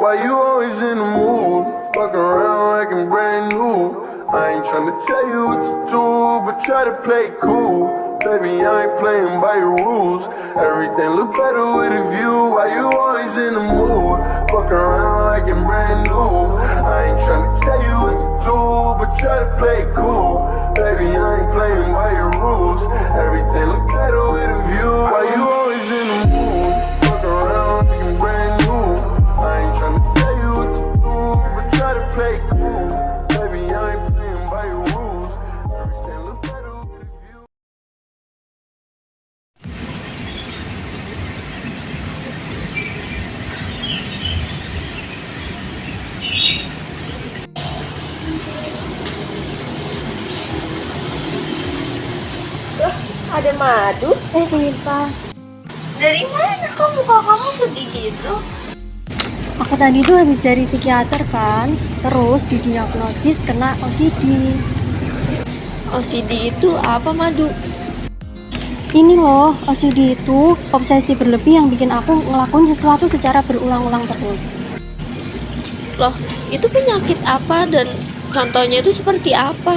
Why you always in the mood? Fuck around like I'm brand new. I ain't tryna tell you what to do, but try to play it cool. Baby, I ain't playing by your rules. Everything look better with a view. Why you always in the mood? Fuck around like I'm brand new. I ain't tryna tell you what to do, but try to play it cool. Baby, I ain't playing by your rules. Everything look better with a view. Why you always in the mood? Fuck around like I'm brand new. I ain't tryna tell you what to do, but try to play it cool. Baby, I ain't playing by your rules. Everything look better with a view. Loh, ada madu? Rifa, Dari mana kok muka kamu sedih gitu? aku tadi tuh habis dari psikiater kan, terus didiagnosis kena OCD. OCD itu apa, Madu? Ini loh, OCD itu obsesi berlebih yang bikin aku ngelakuin sesuatu secara berulang-ulang terus. Loh, itu penyakit apa dan contohnya itu seperti apa?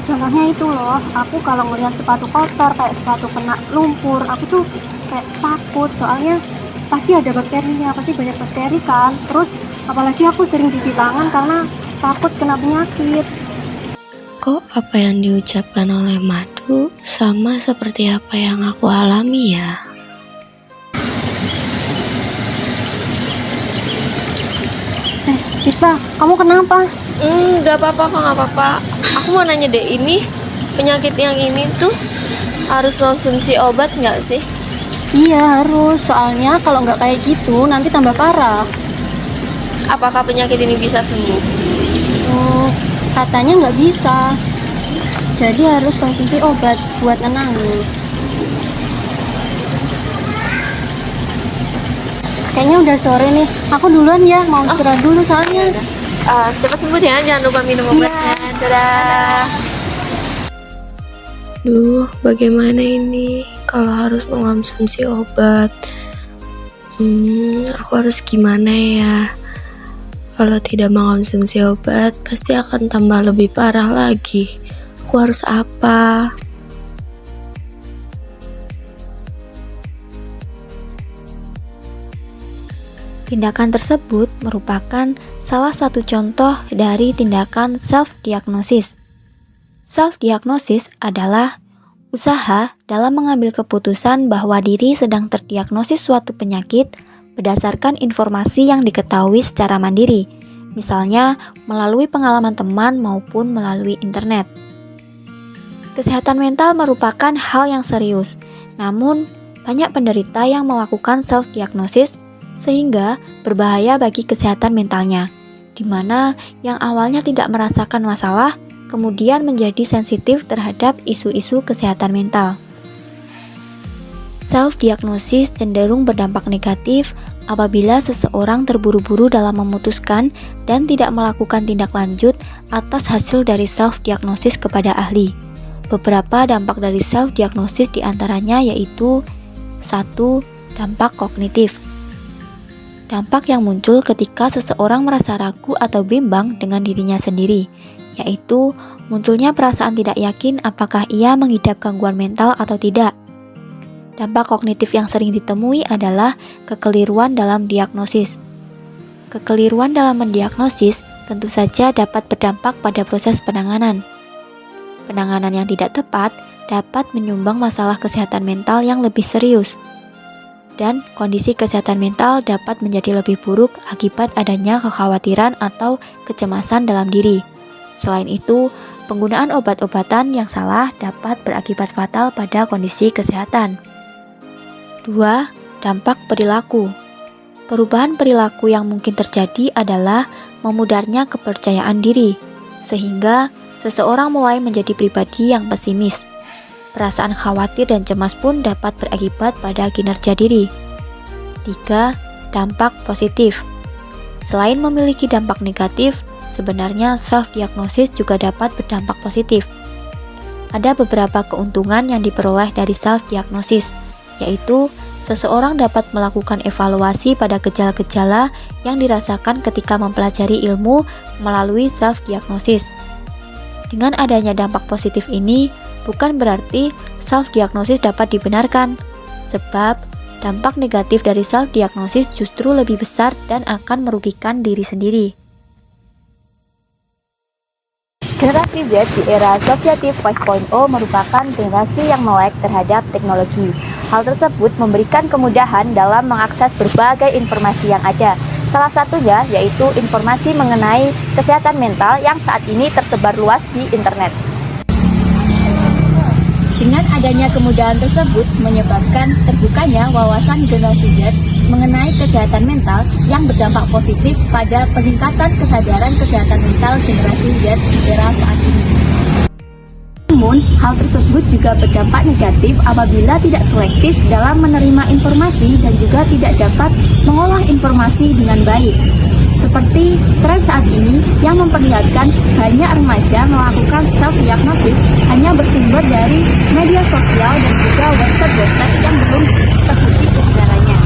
Contohnya itu loh, aku kalau ngelihat sepatu kotor kayak sepatu kena lumpur, aku tuh kayak takut soalnya pasti ada bakterinya, pasti banyak bakteri kan. Terus apalagi aku sering cuci tangan karena takut kena penyakit. Kok apa yang diucapkan oleh Madu sama seperti apa yang aku alami ya? Rifa, kamu kenapa? Gak apa-apa kok, gak apa-apa. Aku mau nanya deh, ini penyakit yang ini tuh harus konsumsi obat gak sih? Iya harus, soalnya kalau nggak kayak gitu nanti tambah parah. Apakah penyakit ini bisa sembuh? Katanya nggak bisa. Jadi harus konsumsi obat buat nenangin. Kayaknya udah sore nih. Aku duluan ya, mau istirahat dulu soalnya. Cepat sembuh ya, jangan lupa minum obatnya. Dadah. Duh, bagaimana ini kalau harus mengonsumsi obat? Aku harus gimana ya? Kalau tidak mengonsumsi obat, pasti akan tambah lebih parah lagi. Aku harus apa? Tindakan tersebut merupakan salah satu contoh dari tindakan self-diagnosis. Self-diagnosis adalah usaha dalam mengambil keputusan bahwa diri sedang terdiagnosis suatu penyakit berdasarkan informasi yang diketahui secara mandiri, misalnya melalui pengalaman teman maupun melalui internet. Kesehatan mental merupakan hal yang serius, namun banyak penderita yang melakukan self-diagnosis sehingga berbahaya bagi kesehatan mentalnya, di mana yang awalnya tidak merasakan masalah kemudian menjadi sensitif terhadap isu-isu kesehatan mental. Self-diagnosis cenderung berdampak negatif apabila seseorang terburu-buru dalam memutuskan dan tidak melakukan tindak lanjut atas hasil dari self-diagnosis kepada ahli. Beberapa dampak dari self-diagnosis diantaranya yaitu 1. Dampak kognitif. Dampak yang muncul ketika seseorang merasa ragu atau bimbang dengan dirinya sendiri, yaitu munculnya perasaan tidak yakin apakah ia mengidap gangguan mental atau tidak. Dampak kognitif yang sering ditemui adalah kekeliruan dalam diagnosis. Kekeliruan dalam mendiagnosis tentu saja dapat berdampak pada proses penanganan. Penanganan yang tidak tepat dapat menyumbang masalah kesehatan mental yang lebih serius. Dan kondisi kesehatan mental dapat menjadi lebih buruk akibat adanya kekhawatiran atau kecemasan dalam diri. Selain itu, penggunaan obat-obatan yang salah dapat berakibat fatal pada kondisi kesehatan. 2. Dampak perilaku. Perubahan perilaku yang mungkin terjadi adalah memudarnya kepercayaan diri, sehingga seseorang mulai menjadi pribadi yang pesimis. Perasaan khawatir dan cemas pun dapat berakibat pada kinerja diri. 3. Dampak positif. Selain memiliki dampak negatif, sebenarnya self-diagnosis juga dapat berdampak positif. Ada beberapa keuntungan yang diperoleh dari self-diagnosis, yaitu seseorang dapat melakukan evaluasi pada gejala-gejala yang dirasakan ketika mempelajari ilmu melalui self-diagnosis. Dengan adanya dampak positif ini, bukan berarti self-diagnosis dapat dibenarkan, sebab dampak negatif dari self-diagnosis justru lebih besar dan akan merugikan diri sendiri. Generasi Z di era Society 5.0 merupakan generasi yang melek terhadap teknologi. Hal tersebut memberikan kemudahan dalam mengakses berbagai informasi yang ada. Salah satunya yaitu informasi mengenai kesehatan mental yang saat ini tersebar luas di internet. Dengan adanya kemudahan tersebut menyebabkan terbukanya wawasan generasi Z mengenai kesehatan mental yang berdampak positif pada peningkatan kesadaran kesehatan mental generasi Z di era saat ini. Namun, hal tersebut juga berdampak negatif apabila tidak selektif dalam menerima informasi dan juga tidak dapat mengolah informasi dengan baik. Seperti tren saat ini yang memperlihatkan banyak remaja melakukan self-diagnosis hanya bersumber dari media sosial dan juga website-website yang belum terbukti kebenarannya.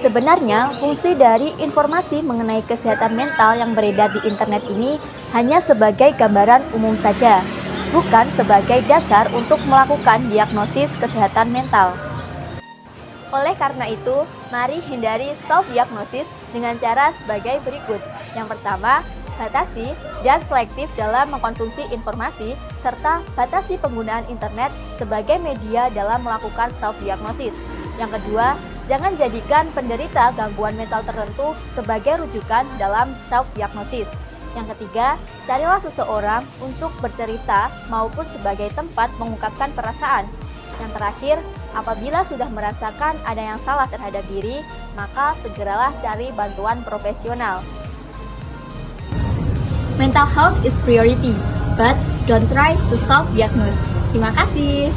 Sebenarnya, fungsi dari informasi mengenai kesehatan mental yang beredar di internet ini hanya sebagai gambaran umum saja, bukan sebagai dasar untuk melakukan diagnosis kesehatan mental. Oleh karena itu, mari hindari self-diagnosis dengan cara sebagai berikut. Yang pertama, batasi dan selektif dalam mengkonsumsi informasi, serta batasi penggunaan internet sebagai media dalam melakukan self-diagnosis. Yang kedua, jangan jadikan penderita gangguan mental tertentu sebagai rujukan dalam self-diagnosis. Yang ketiga, carilah seseorang untuk bercerita maupun sebagai tempat mengungkapkan perasaan. Yang terakhir, apabila sudah merasakan ada yang salah terhadap diri, maka segeralah cari bantuan profesional. Mental health is priority, but don't try to self-diagnose. Terima kasih.